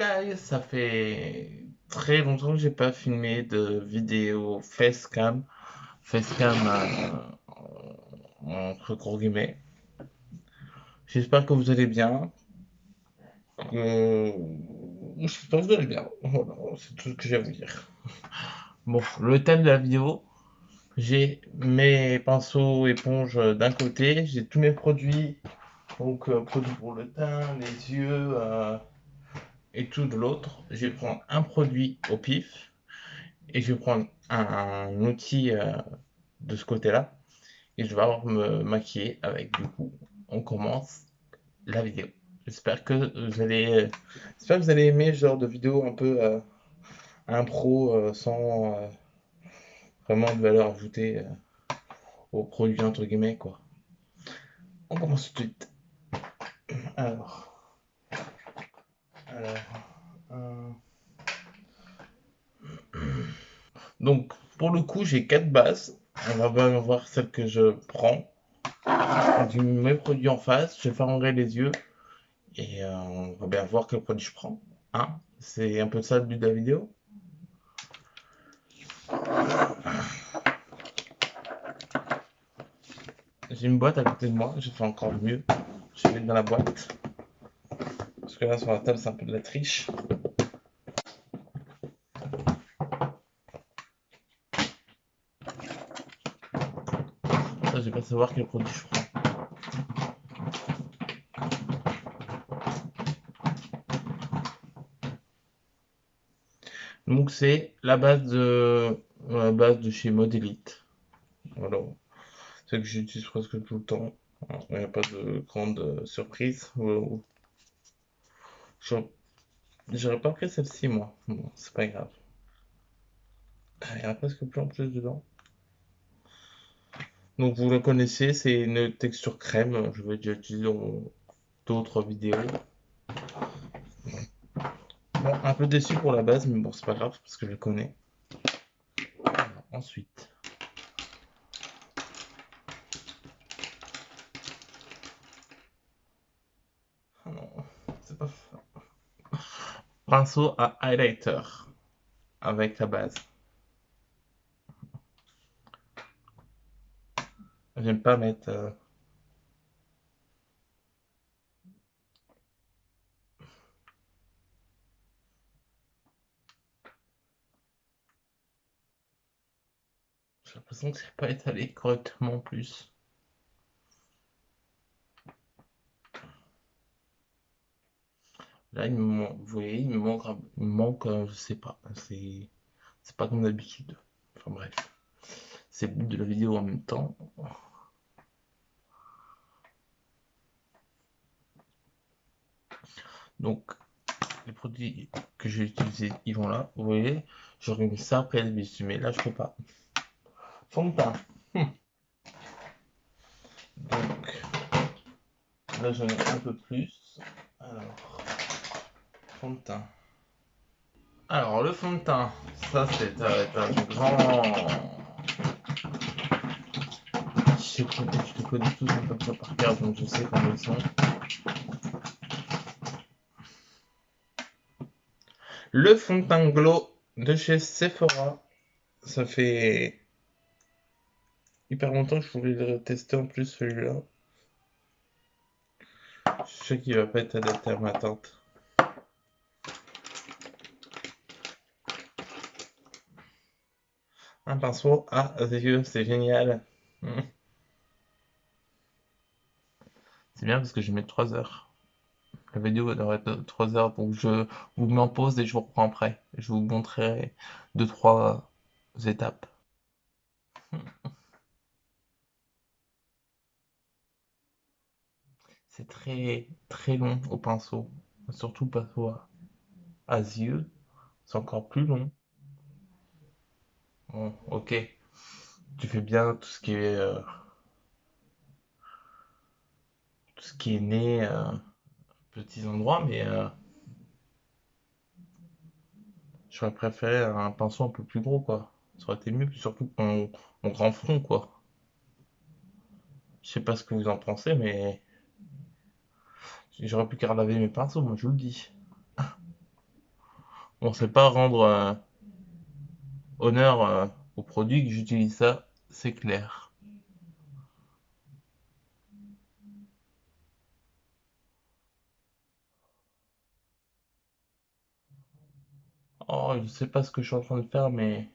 guys, ça fait très longtemps que j'ai pas filmé de vidéo facecam, facecam entre gros guillemets. J'espère que vous allez bien, que j'espère que vous allez bien. Voilà, c'est tout ce que j'ai à vous dire. Bon, le thème de la vidéo, j'ai mes pinceaux éponges d'un côté, j'ai tous mes produits, donc produits pour le teint, les yeux et tout de l'autre. Je vais prendre un produit au pif. Et je vais prendre un outil de ce côté-là et je vais avoir me maquiller avec. Du coup, on commence la vidéo. J'espère que vous allez, j'espère que vous allez aimer ce genre de vidéo un peu impro sans vraiment de valeur ajoutée au produit entre guillemets quoi. On commence tout de suite. Alors, alors, euh, donc pour le coup j'ai quatre bases. On va bien voir celle que je prends. Du mes produits en face, je vais faire enlever les yeux. Et on va bien voir quel produit je prends. Hein, c'est un peu ça le but de la vidéo. J'ai une boîte à côté de moi, je fais encore mieux. Je vais mettre dans la boîte. Parce que là sur la table c'est un peu de la triche. Ça je vais pas savoir quel produit je prends. Donc c'est la base de chez Modelite. Voilà. C'est que j'utilise presque tout le temps. Il n'y a pas de grande surprise. J'aurais pas pris celle-ci moi. Bon, c'est pas grave. Il n'y en a presque plus en plus dedans. Donc vous le connaissez, c'est une texture crème. Je vais déjà utiliser dans d'autres vidéos. Bon, un peu déçu pour la base, mais bon, c'est pas grave parce que je le connais. Alors, ensuite, oh non, c'est pas ça. Pinceau à highlighter avec la base. J'aime pas mettre. J'ai l'impression que c'est pas étalé correctement en plus. Là, vous voyez, il me manque, je sais pas. C'est pas comme d'habitude. Enfin bref, c'est le but de la vidéo en même temps. Donc, les produits que j'ai utilisés, ils vont là. Vous voyez, j'aurais mis ça après d'habitude, mais là, je peux pas. Fond de teint. Donc, là, j'en ai un peu plus. Alors, fond de teint. Alors, le fond de teint, ça, c'est un grand. Je les connais tous comme ça par cœur, donc je sais comment ils sont. Le fond de teint Glow de chez Sephora. Ça fait hyper longtemps que je voulais le tester en plus, celui-là. Je sais qu'il va pas être adapté à ma teinte. Un pinceau à yeux, c'est génial. C'est bien parce que je vais mettre 3 heures. La vidéo va durer 3 heures, donc je vous mets en pause et je vous reprends après. Je vous montrerai 2-3 étapes. C'est très très long au pinceau, surtout le pinceau à yeux, c'est encore plus long. Bon, ok, tu fais bien tout ce qui est nez, petits endroits, mais j'aurais préféré un pinceau un peu plus gros, quoi. Ça aurait été mieux, surtout mon grand front, quoi. Je sais pas ce que vous en pensez, mais j'aurais pu qu'à laver mes pinceaux, moi je vous le dis. Bon, c'est pas rendre honneur au produit que j'utilise ça, c'est clair. Oh, je sais pas ce que je suis en train de faire, mais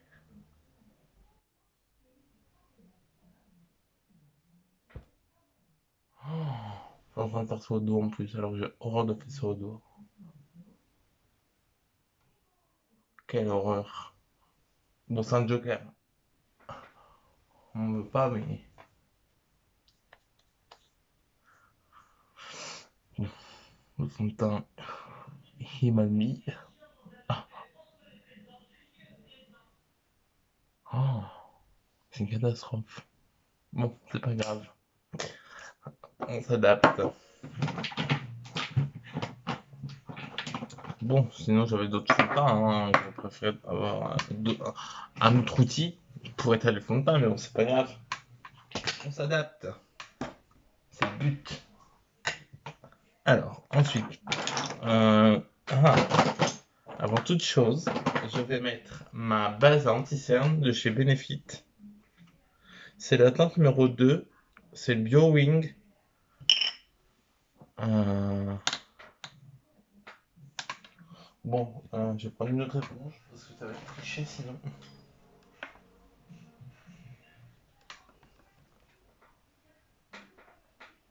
je suis en train de faire ça au dos en plus, alors j'ai horreur de faire ça au dos. Quelle horreur. Bon, c'est un joker. On veut pas, mais bon, le fond de teint, il m'a mis. Ah, oh, c'est une catastrophe. Bon, c'est pas grave. On s'adapte. Bon, sinon j'avais d'autres fonds de teint, hein. Je préférais avoir un autre outil pour étaler le fond de teint, mais bon, c'est pas grave. On s'adapte. C'est le but. Alors, ensuite, ah, avant toute chose, je vais mettre ma base anti-cerne de chez Benefit. C'est la teinte numéro 2. C'est le BioWing. Euh, Bon, je vais prendre une autre éponge parce que ça va être triché sinon.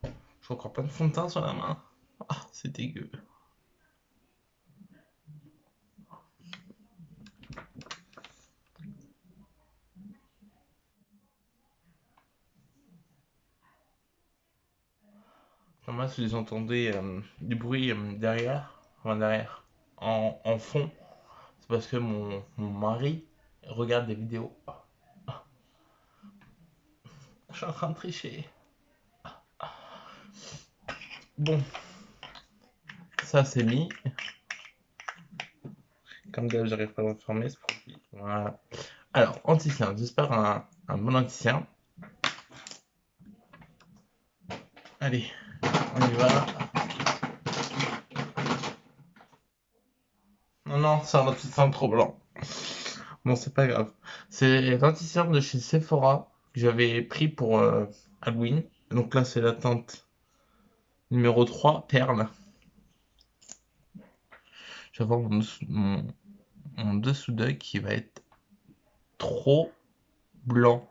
Je crois pas de fond de teint sur la main. Ah, c'est dégueu. Enfin, moi, si vous entendez du bruit derrière, enfin derrière, en fond, c'est parce que mon mari regarde des vidéos. Je suis en train de tricher. Bon, ça c'est mis. Comme d'hab, j'arrive pas à l'enfermer ce produit. Voilà. Alors, anti-cerne, j'espère un bon anti-cerne. Allez, on y va. Non, non, c'est un anti-cerne trop blanc. Bon, c'est pas grave. C'est l'anti-cerne de chez Sephora que j'avais pris pour Halloween. Donc là, c'est la teinte numéro 3, perle. Je vais avoir mon dessous d'œil qui va être trop blanc.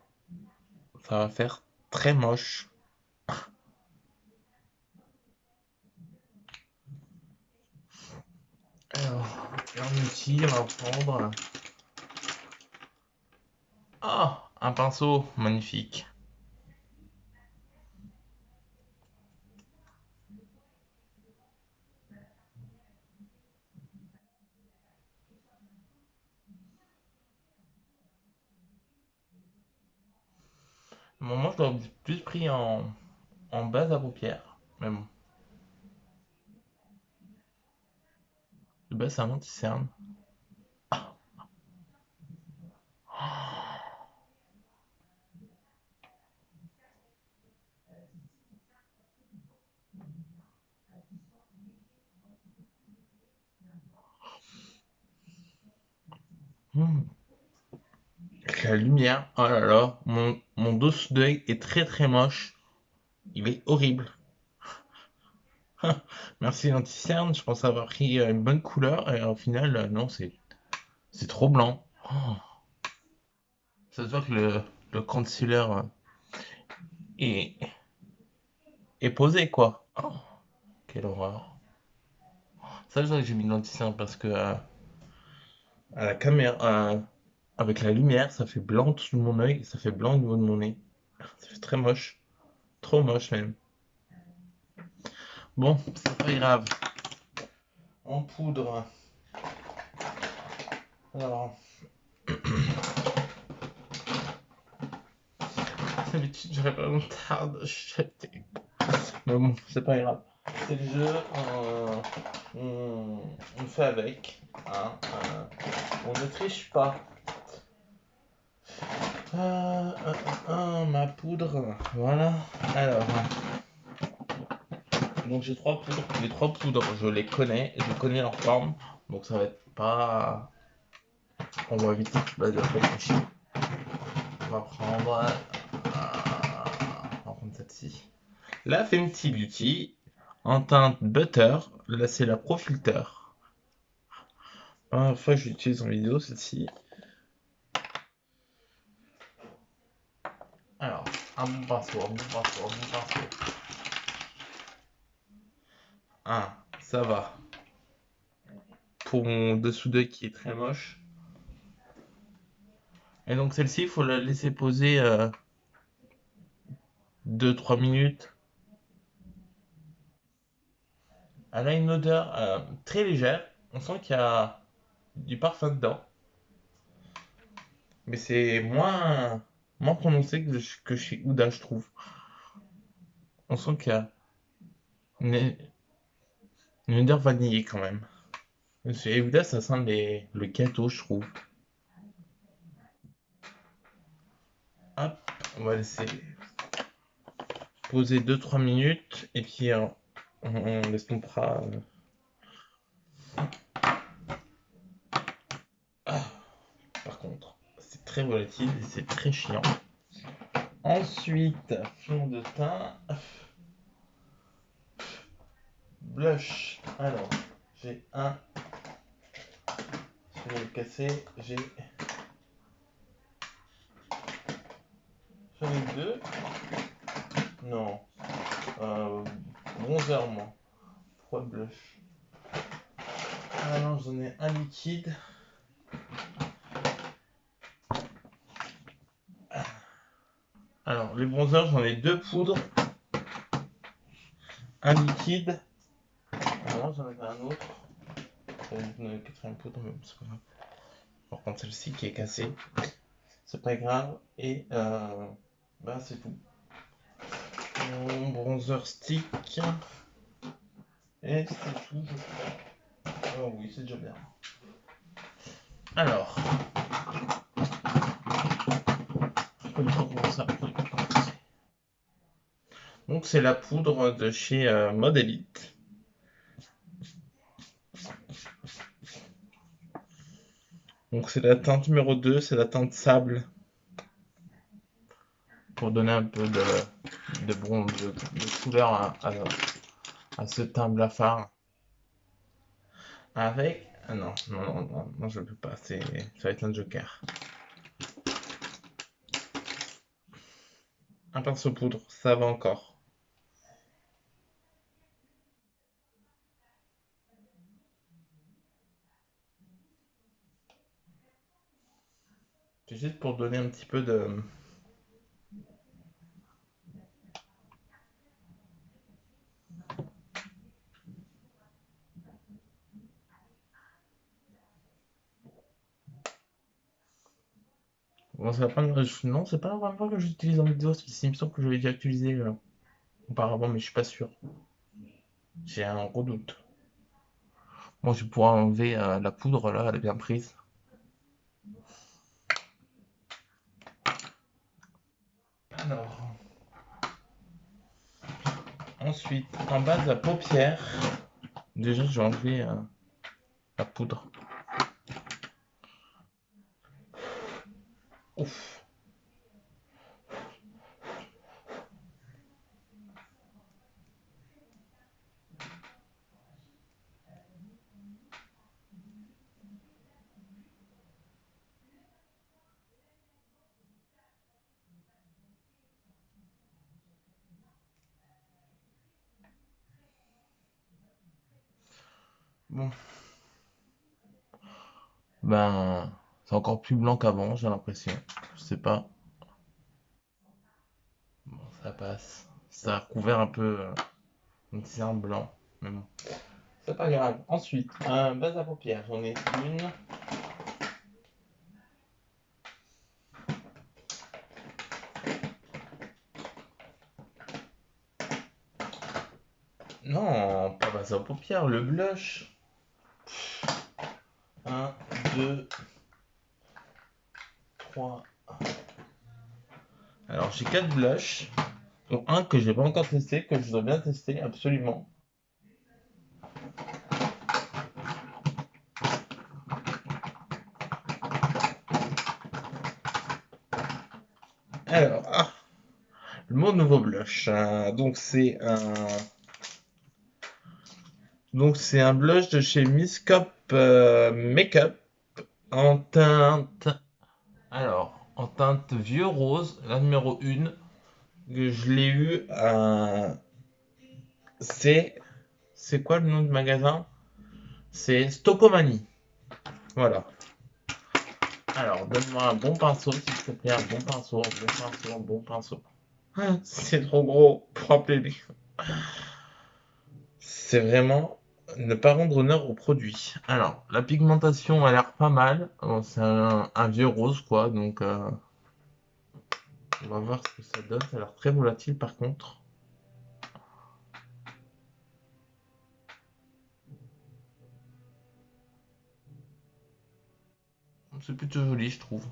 Ça va faire très moche. Alors, un outil, on va prendre. Ah, un pinceau, magnifique. Bon, moi, je dois plus pris en base à paupières. Mais bon, de base, c'est un anti-cerne. Hmm. La lumière, oh là là, mon dessous d'œil est très très moche. Il est horrible. Merci l'anti-cerne, je pense avoir pris une bonne couleur et au final, non, c'est trop blanc. Oh, ça se voit que le concealer est, est posé quoi. Oh, quelle horreur. Ça, je que j'ai mis de l'anti-cerne parce que à la caméra, avec la lumière, ça fait blanc tout mon œil et ça fait blanc au niveau de mon nez. Ça fait très moche. Trop moche même. Bon, c'est pas grave. En poudre. Alors, d'habitude, j'aurais pas longtemps de jeter. Mais bon, c'est pas grave. C'est le jeu. On fait avec. Hein, on ne triche pas. Ma poudre. Voilà. Alors. Donc j'ai trois poudres. Les trois poudres, je les connais. Je connais leur forme. Donc ça va être pas... On va éviter la réfléchir. On va prendre... on va prendre celle-ci. La Fenty Beauty en teinte butter. Là, c'est la Pro Filter. Première fois que j'utilise en vidéo, celle-ci. Alors, un bon pinceau, un bon pinceau, un bon pinceau. Ah, ça va. Pour mon dessous d'œil qui est très moche. Et donc celle-ci, il faut la laisser poser 2-3 minutes. Elle a une odeur très légère. On sent qu'il y a du parfum dedans. Mais c'est moins prononcé que chez Huda, je trouve. On sent qu'il y a une, une odeur vanillée quand même. Chez Huda, ça sent le gâteau, je trouve. Hop, on va laisser poser 2-3 minutes. Et puis on l'estompera. Ah, par contre, c'est très volatile et c'est très chiant. Ensuite, fond de teint. Blush. Alors, j'ai un. Je vais le casser. J'en ai deux. Non. Bronzer, moi. Trois blush. Ah non, j'en ai un liquide. Alors, les bronzers, j'en ai deux poudres. Un liquide. Alors, j'en ai un autre. Une quatrième poudre, mais c'est pas grave. Par contre, celle-ci qui est cassée. C'est pas grave. Et bah, c'est tout. Mon bronzer stick. Et c'est tout. Oh oui, c'est déjà bien. Alors, donc c'est la poudre de chez Elite. Donc c'est la teinte numéro 2, c'est la teinte sable. Pour donner un peu de couleur à ce teint blafard. Avec... Ah non, non, je peux pas, ça va être un joker. Un pinceau poudre, ça va encore. C'est juste pour donner un petit peu de... Bon, non, c'est pas la première fois que j'utilise en vidéo, c'est une semble que j'avais déjà utilisé auparavant, mais je suis pas sûr. J'ai un gros doute. Bon, je vais pouvoir enlever la poudre, là, elle est bien prise. Alors, ensuite, en base à paupières, déjà, je vais enlever la poudre. Ouf. Bon. Ben, c'est encore plus blanc qu'avant, j'ai l'impression. Je sais pas. Bon, ça passe. Ça a recouvert un peu un teint blanc. Mais bon. C'est pas grave. Ensuite, un base à paupières. J'en ai une. Non, pas base à paupières, le blush. Un, deux, trois. Alors, j'ai quatre blushs. Donc, un que j'ai pas encore testé, que je dois bien tester, absolument. Alors, mon nouveau blush. Donc c'est un blush de chez Miss Cop Makeup en teinte. Alors, en teinte vieux rose, la numéro 1, que je l'ai eu à. C'est. C'est quoi le nom du magasin? C'est Stockomanie. Voilà. Alors, donne-moi un bon pinceau, s'il te plaît, un bon pinceau, un bon pinceau, un bon pinceau. Ah, c'est trop gros pour appeler. C'est vraiment ne pas rendre honneur au produit. Alors, la pigmentation a l'air pas mal. Bon, c'est un vieux rose, quoi, donc on va voir ce que ça donne. Ça a l'air très volatile, par contre. C'est plutôt joli, je trouve.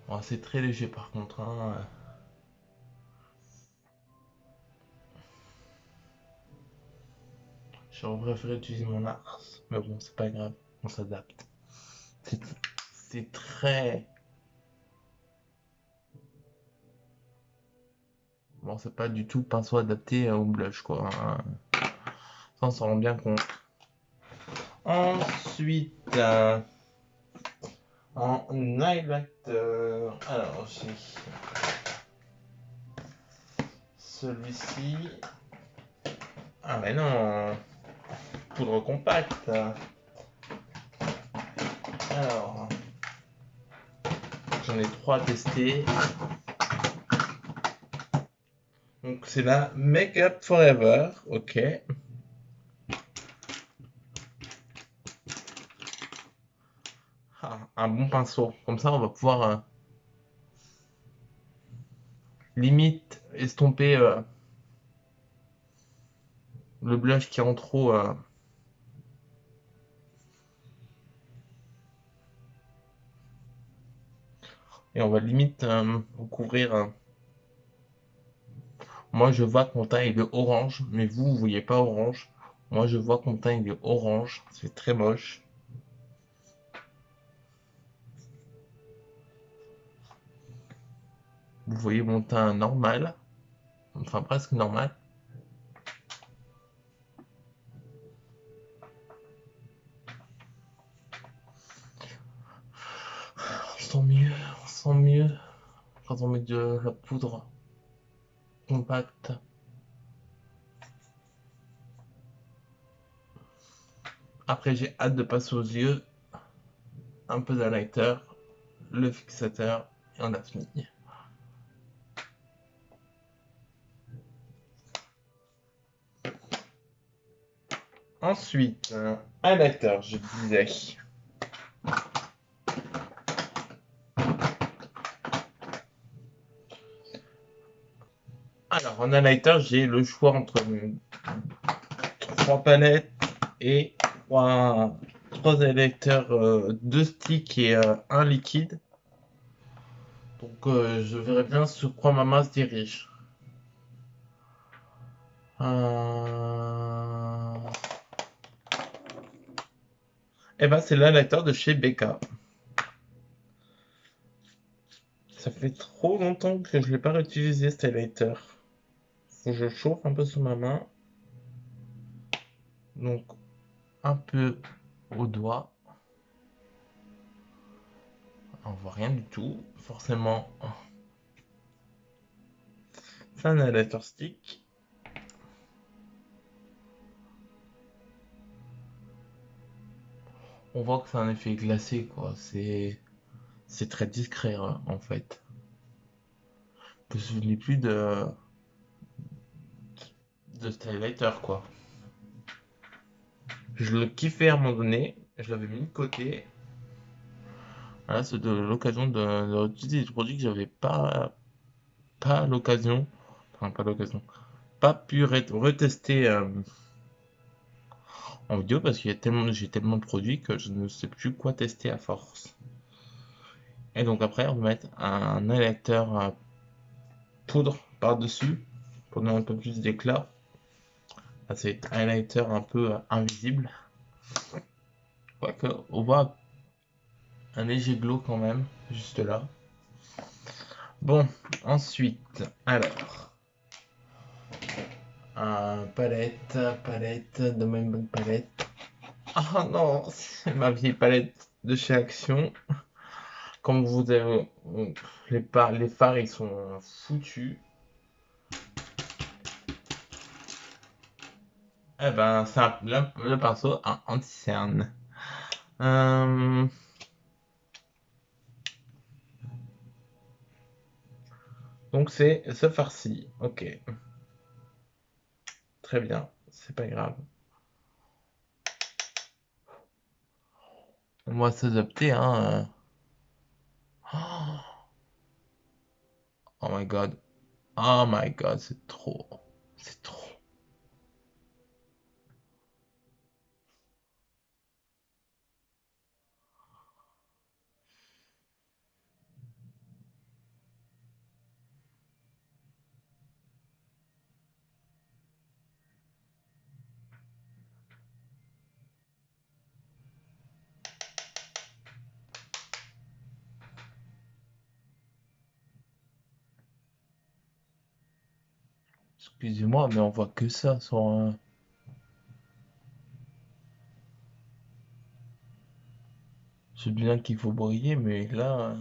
Bon, c'est très léger, par contre, hein. J'aurais préféré utiliser mon ars, mais bon, c'est pas grave, on s'adapte. C'est c'est très. Bon, c'est pas du tout pinceau adapté au blush, quoi, hein. Ça, on s'en rend bien compte. Ensuite, en highlighter, alors j'ai celui-ci. Ah, mais non, poudre compacte. Alors, j'en ai trois à tester. Donc, c'est la Make Up Forever, ok. Ah, un bon pinceau. Comme ça, on va pouvoir limite estomper le blush qui est en trop. Et on va limite recouvrir. Moi, je vois que mon teint il est orange, mais vous, vous voyez pas orange. Moi, je vois que mon teint il est orange. C'est très moche. Vous voyez mon teint normal. Enfin, presque normal. On sent mieux, on sent mieux quand on met de la poudre compacte. Après, j'ai hâte de passer aux yeux. Un peu d'highlighter, le fixateur, et on a fini. Ensuite, highlighter, je disais. Alors, en highlighter, j'ai le choix entre trois palettes et trois highlighters, deux sticks et un liquide. Donc, je verrai bien sur quoi ma main se dirige. Et ben, c'est l'highlighter de chez Becca. Ça fait trop longtemps que je l'ai pas réutilisé cet highlighter. Faut que je chauffe un peu sur ma main. Donc, un peu au doigt. On voit rien du tout. Forcément, c'est un highlighter stick. On voit que c'est un effet glacé, quoi. C'est très discret, hein, en fait. Je me souviens plus de cet highlighter, quoi. Je le kiffais à un moment donné. Je l'avais mis de côté. Voilà, c'est de l'occasion de réutiliser des produits que j'avais pas l'occasion. Enfin, pas l'occasion. Pas pu retester en vidéo parce qu'il y a tellement, j'ai tellement de produits que je ne sais plus quoi tester à force. Et donc après, on va mettre un électeur poudre par-dessus pour donner un peu plus d'éclat. C'est un highlighter un peu invisible. Quoique, on voit un léger glow quand même, juste là. Bon, ensuite, alors, palette, donne-moi une bonne palette. Ah non, c'est ma vieille palette de chez Action. Comme vous avez, les fards ils sont foutus. Eh ben, c'est le pinceau anti-cerne. Euh, donc c'est ce farci. Ok, très bien, c'est pas grave. On va s'adapter, hein. Oh my god. Oh my god, c'est trop. C'est trop. Excusez-moi, mais on voit que ça sur un. C'est bien qu'il faut briller, mais là,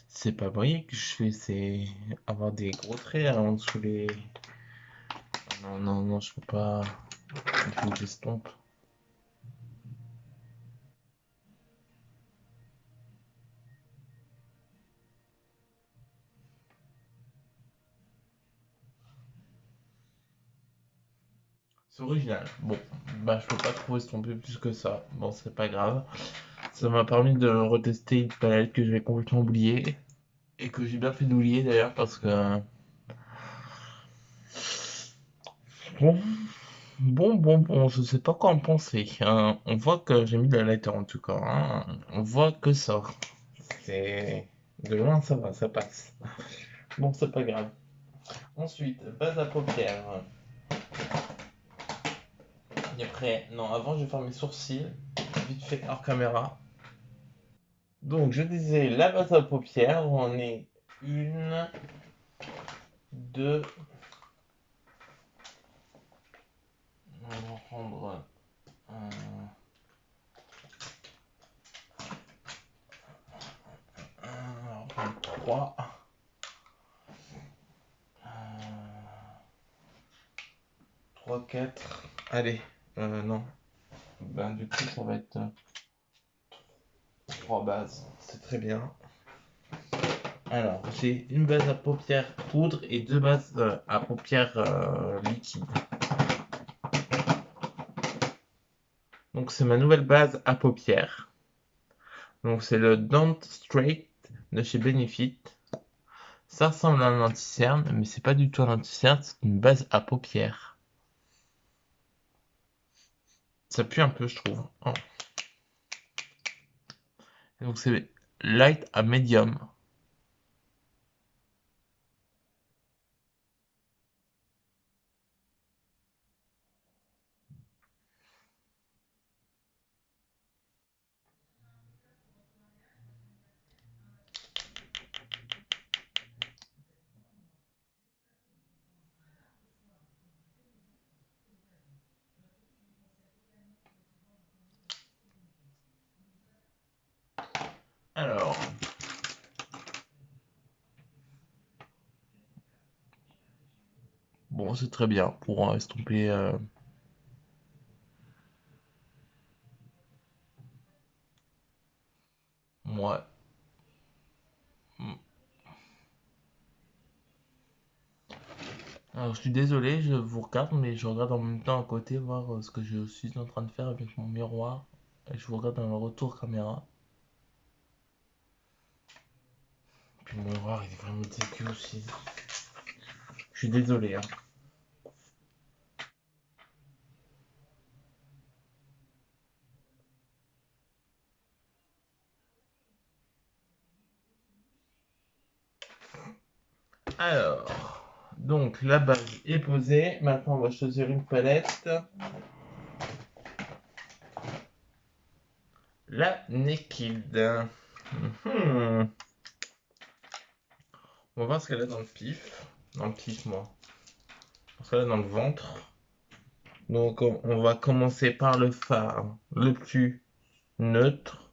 c'est pas briller que je fais, c'est avoir des gros traits en dessous les. Non, non, non, je peux pas. Il faut que j'estompe. C'est original. Bon, bah je peux pas trop estomper plus que ça. Bon, c'est pas grave. Ça m'a permis de retester une palette que j'avais complètement oubliée. Et que j'ai bien fait d'oublier d'ailleurs parce que. Bon, bon, je sais pas quoi en penser. On voit que j'ai mis de la lighter en tout cas, hein. On voit que ça. C'est. De loin ça va, ça passe. Bon, c'est pas grave. Ensuite, base à paupières. Et après, non, avant je vais faire mes sourcils. Vite fait hors caméra. Donc, je disais la base à paupières. On est une, deux. On va prendre on va prendre trois. Trois, quatre. Allez, non. Ben, du coup, ça va être trois bases. C'est très bien. Alors, j'ai une base à paupières poudre et deux bases à paupières liquide. Donc, c'est ma nouvelle base à paupières. Donc, c'est le Don't Straight de chez Benefit. Ça ressemble à un anti-cerne, mais c'est pas du tout un anti-cerne, c'est une base à paupières. Ça pue un peu, je trouve. Oh. Donc, c'est light à medium. Alors, bon, c'est très bien pour estomper. Moi. Alors, je suis désolé, je vous regarde, mais je regarde en même temps à côté voir ce que je suis en train de faire avec mon miroir. Et je vous regarde dans le retour caméra. Puis mon miroir, il est vraiment dégueu aussi. Je suis désolé, hein. Alors, donc la base est posée. Maintenant, on va choisir une palette. La Naked. Mhm. On va voir ce qu'elle a dans le pif. Dans le pif, moi. Parce qu'elle a dans le ventre. Donc, on va commencer par le phare le plus neutre.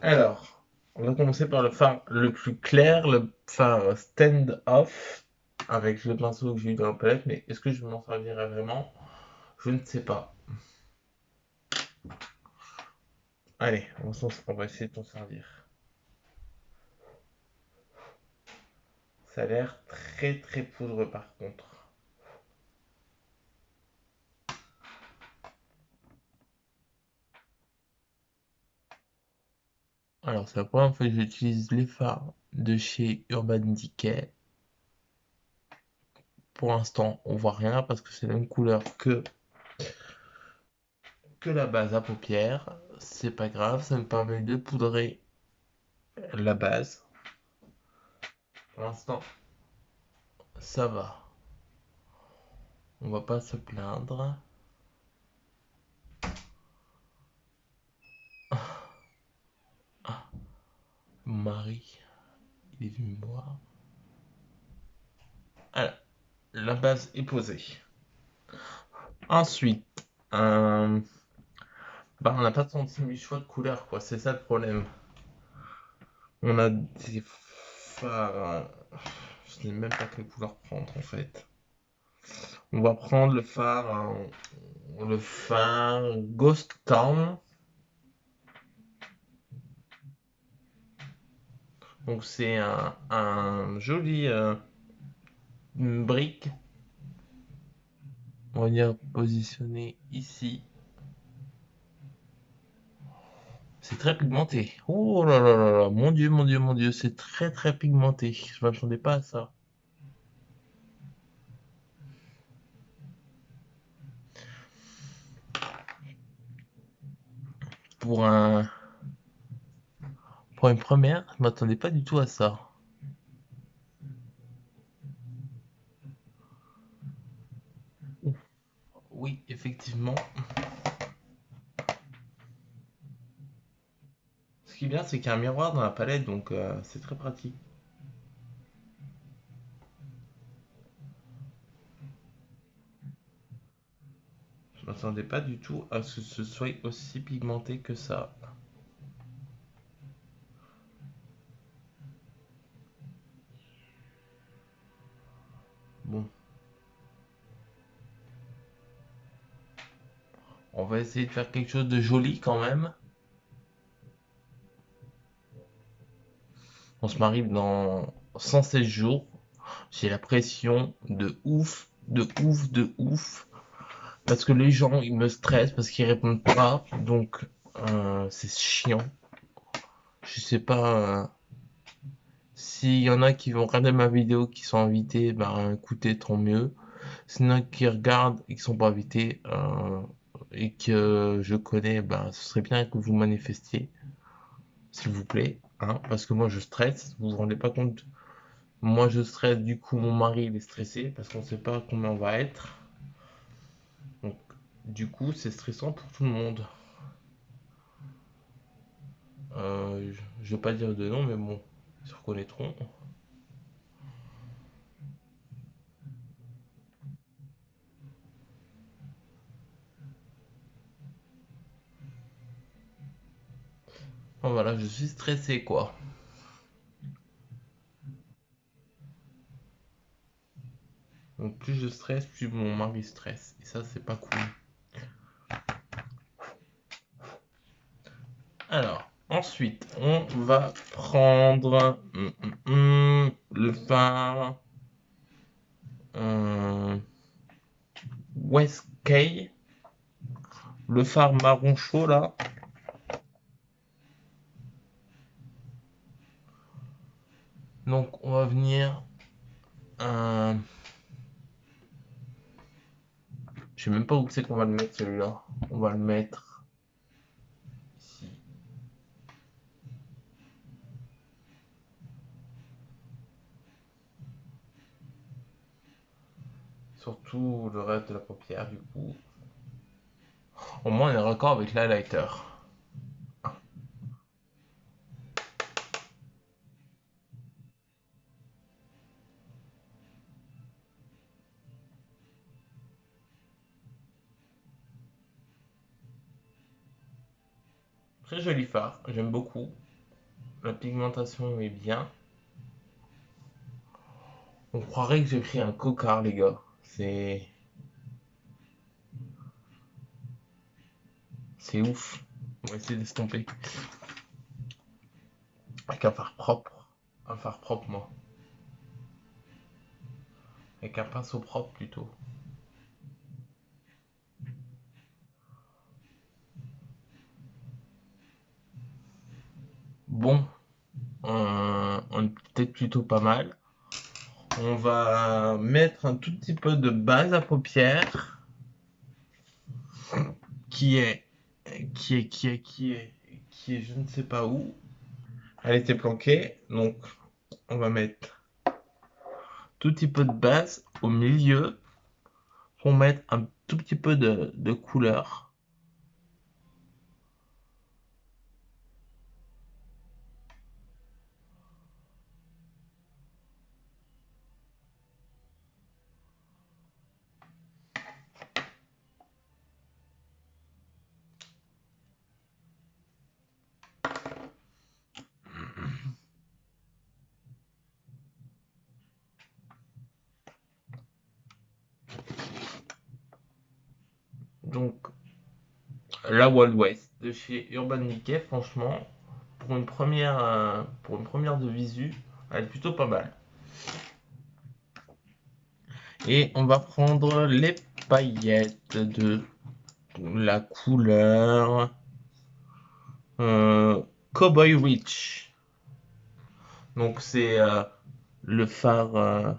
Alors, on va commencer par le phare le plus clair, le phare stand-off, avec le pinceau que j'ai eu dans la palette, mais est-ce que je m'en servirai vraiment? Je ne sais pas. Allez, on va essayer de s'en servir. Ça a l'air très très poudreux par contre. Alors, c'est la première fois que j'utilise les fards de chez Urban Decay. Pour l'instant, on voit rien parce que c'est la même couleur que la base à paupières. C'est pas grave, ça me permet de poudrer la base. Pour l'instant, ça va. On va pas se plaindre. Ah, mon mari, il est venu me voir. Alors, la base est posée. Ensuite, bah, on n'a pas 36 000 choix de couleurs, quoi. C'est ça le problème. On a des fards. Je sais même pas quelle couleur prendre en fait. On va prendre le phare Ghost Town. Donc c'est un joli brique. On va dire positionné ici. C'est très pigmenté. Oh là là là là, mon dieu, mon dieu, mon dieu, c'est très très pigmenté. Je m'attendais pas à ça. Pour un pour une première, je m'attendais pas du tout à ça. Oui, effectivement. Ce qui est bien, c'est qu'il y a un miroir dans la palette, donc c'est très pratique. Je m'attendais pas du tout à ce que ce soit aussi pigmenté que ça. Bon, on va essayer de faire quelque chose de joli quand même. On se marie dans 116 jours. J'ai la pression de ouf, de ouf, de ouf. Parce que les gens, ils me stressent parce qu'ils répondent pas. Donc, c'est chiant. Je sais pas s'il y en a qui vont regarder ma vidéo, qui sont invités, ben écoutez, tant mieux. S'il y en a qui regardent et qui sont pas invités et que je connais, ben ce serait bien que vous manifestiez, s'il vous plaît. Hein, parce que moi je stresse, vous vous rendez pas compte. Moi je stresse, du coup mon mari il est stressé parce qu'on sait pas combien on va être. Donc du coup c'est stressant pour tout le monde. Je vais pas dire de nom mais bon, ils se reconnaîtront. Bon, voilà, je suis stressé quoi. Donc plus je stresse, plus mon mari stresse. Et ça c'est pas cool. Alors, ensuite, on va prendre le phare West Key, le phare marron chaud là. Donc, on va venir. euh, je sais même pas où c'est qu'on va le mettre celui-là. On va le mettre ici. Surtout le reste de la paupière du coup. Au moins, on est raccord avec l'highlighter. Très joli fard, j'aime beaucoup. La pigmentation est bien. On croirait que j'ai pris un cocard, les gars. C'est ouf. On va essayer d'estomper. Avec un fard propre. Un fard propre, moi. Avec un pinceau propre, plutôt. Bon. On est peut-être plutôt pas mal. On va mettre un tout petit peu de base à paupières. Qui est... Qui est je ne sais pas où. Elle était planquée. Donc, on va mettre tout petit peu de base au milieu pour mettre un tout petit peu de couleur. Donc, la Wild West de chez Urban Decay, franchement, pour une première de visu, elle est plutôt pas mal. Et on va prendre les paillettes de la couleur Cowboy Rich. Donc c'est le phare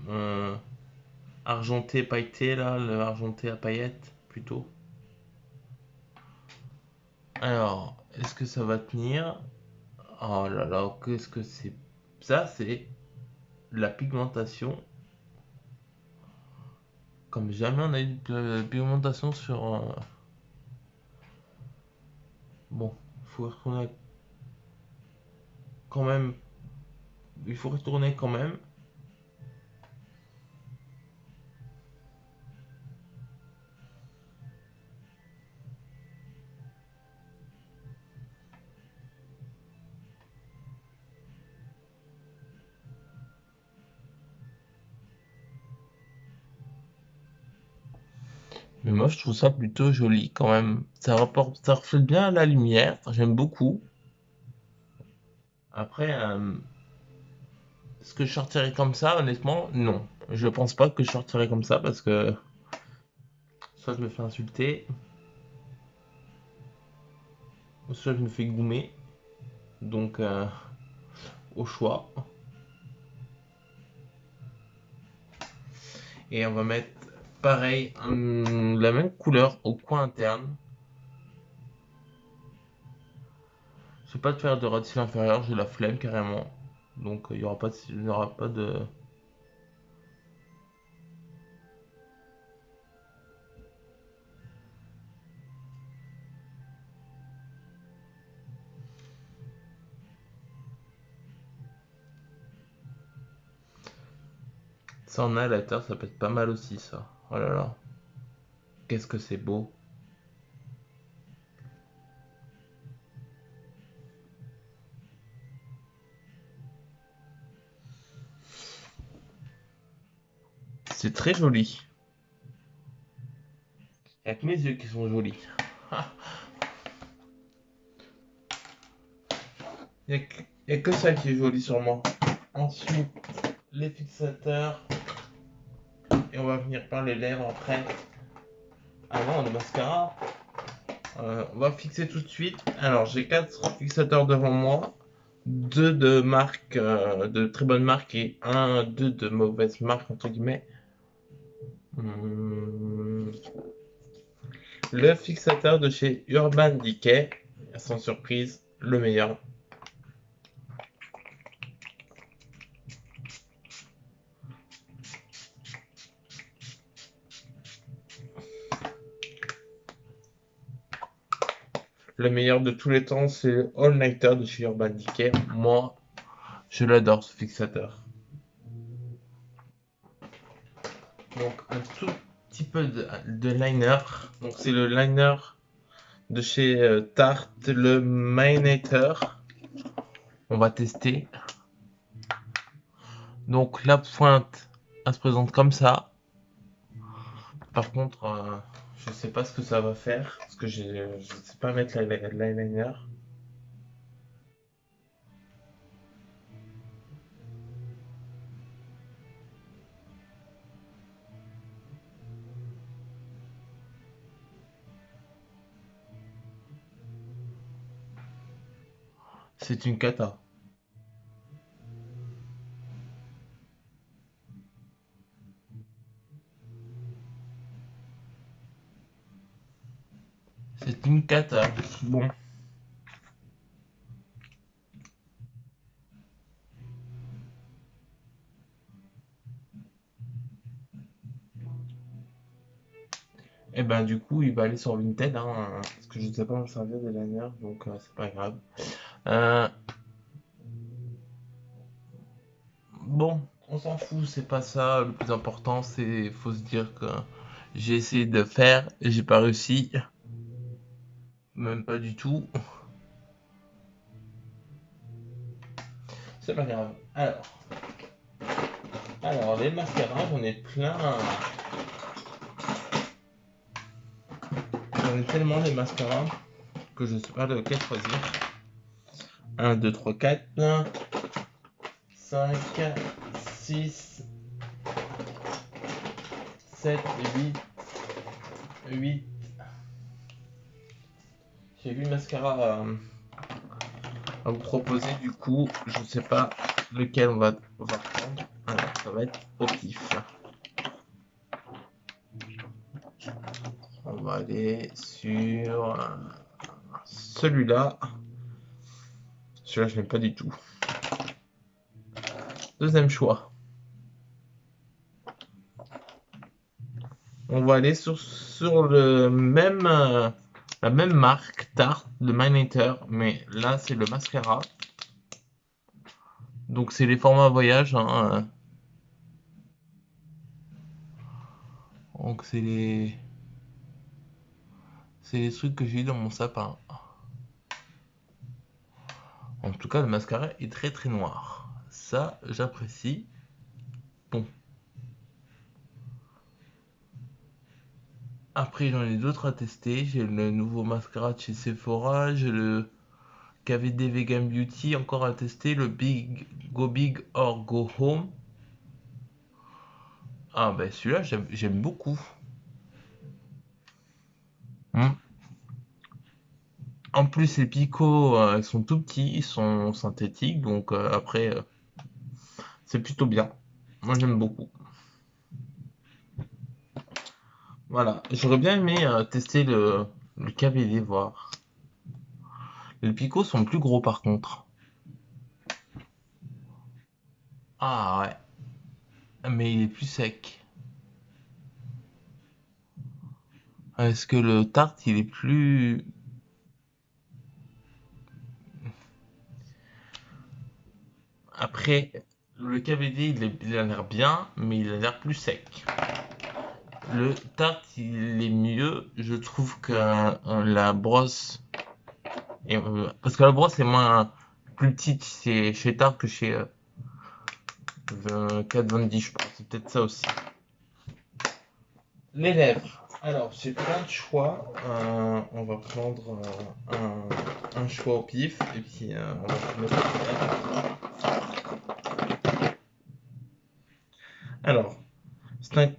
euh, argenté pailleté là, le argenté à paillettes plutôt. Alors, est-ce que ça va tenir? Oh là là, qu'est-ce que c'est? Ça, c'est la pigmentation. Comme jamais on a eu de pigmentation sur. Bon, il faut retourner quand même. Il faut retourner quand même. Mais moi, je trouve ça plutôt joli quand même. Ça reflète bien la lumière. J'aime beaucoup. Après, est-ce que je sortirais comme ça, honnêtement? Non. Je pense pas que je sortirais comme ça parce que soit je me fais insulter, soit je me fais goumer. Donc, au choix. Et on va mettre pareil, la même couleur au coin interne. Je vais pas de faire de ras de cils inférieur, j'ai la flemme carrément. Donc il y aura pas il y aura pas de. Ça en a à la terre, ça peut être pas mal aussi ça. Oh là là. Qu'est-ce que c'est beau. C'est très joli. Il n'y a que mes yeux qui sont jolis. Il n'y a que ça qui est joli sur moi. Ensuite, les fixateurs. Et on va venir par les lèvres après. Avant le mascara. On va fixer tout de suite. Alors, j'ai 4 fixateurs devant moi. 2 de marque, de très bonne marque et deux de mauvaise marque, entre guillemets. Hum, Le fixateur de chez Urban Decay, sans surprise, le meilleur. Le meilleur de tous les temps, c'est le All Nighter de chez Urban Decay. Moi, je l'adore ce fixateur. Donc un tout petit peu de liner. Donc c'est le liner de chez Tarte, le Mayonnaise. On va tester. Donc la pointe, elle se présente comme ça. Par contre, je sais pas ce que ça va faire parce que je ne sais pas mettre l'eyeliner. C'est une cata. C'est une cata. Bon. Et ben du coup, il va aller sur Vinted, hein, parce que je ne sais pas me servir des liners, donc c'est pas grave. Euh, bon, on s'en fout, c'est pas ça. Le plus important, c'est faut se dire que j'ai essayé de faire et j'ai pas réussi, même pas du tout. C'est pas grave. Alors les mascaras, j'en ai plein. J'en ai tellement les mascaras que je sais pas lequel choisir. 1, 2, 3, 4, 5, 6, 7, 8. J'ai 8 mascaras à vous proposer. Du coup, je sais pas lequel on va prendre. Alors, ça va être au pif. On va aller sur celui-là. Celui-là, je n'aime pas du tout. Deuxième choix. On va aller sur le même, la même marque, Tarte, le Mayonnaise, mais là, c'est le mascara. Donc, c'est les formats voyage, hein. Donc, c'est les trucs que j'ai eu dans mon sapin. En tout cas, le mascara est très très noir. Ça, j'apprécie. Bon. Après, j'en ai d'autres à tester. J'ai le nouveau mascara de chez Sephora. J'ai le KVD Vegan Beauty encore à tester. Le Big Go Big or Go Home. Ah, ben celui-là, j'aime beaucoup. Hmm. En plus, les picots, ils sont tout petits. Ils sont synthétiques. Donc, après, c'est plutôt bien. Moi, j'aime beaucoup. Voilà. J'aurais bien aimé tester le KVD, voir. Les picots sont plus gros par contre. Ah ouais, mais il est plus sec. Est-ce que le tarte il est plus... Après, le KVD il a l'air bien, mais il a l'air plus sec. Le tarte il est mieux, je trouve que la brosse... parce que la brosse est plus petite chez Tarte que chez 4,20 je pense. C'est peut-être ça aussi. Les lèvres. Alors, j'ai plein de choix. On va prendre un choix au pif et puis on va se mettre les lèvres. Alors, c'est un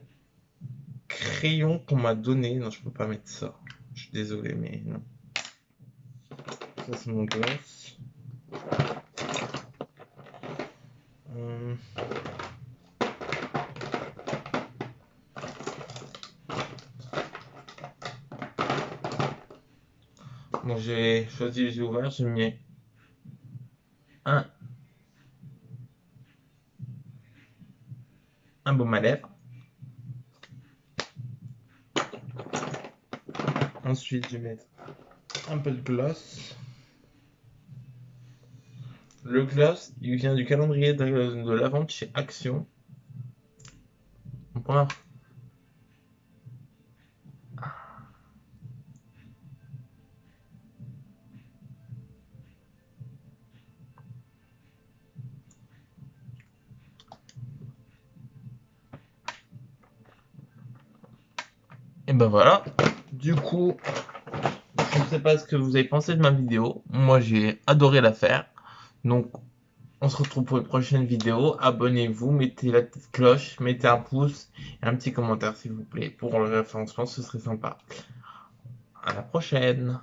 crayon qu'on m'a donné. Non, je peux pas mettre ça. Je suis désolé, mais non. Ça, c'est mon gloss. Euh, Bon, j'ai choisi les yeux ouverts. J'ai mis un, un baume à lèvres. Ensuite, je vais mettre un peu de gloss. Le gloss, il vient du calendrier de la vente chez Action. Voilà. Et ben voilà. Du coup, je ne sais pas ce que vous avez pensé de ma vidéo. Moi, j'ai adoré la faire. Donc, on se retrouve pour une prochaine vidéo. Abonnez-vous, mettez la petite cloche, mettez un pouce et un petit commentaire s'il vous plaît. Pour le référencement, ce serait sympa. À la prochaine.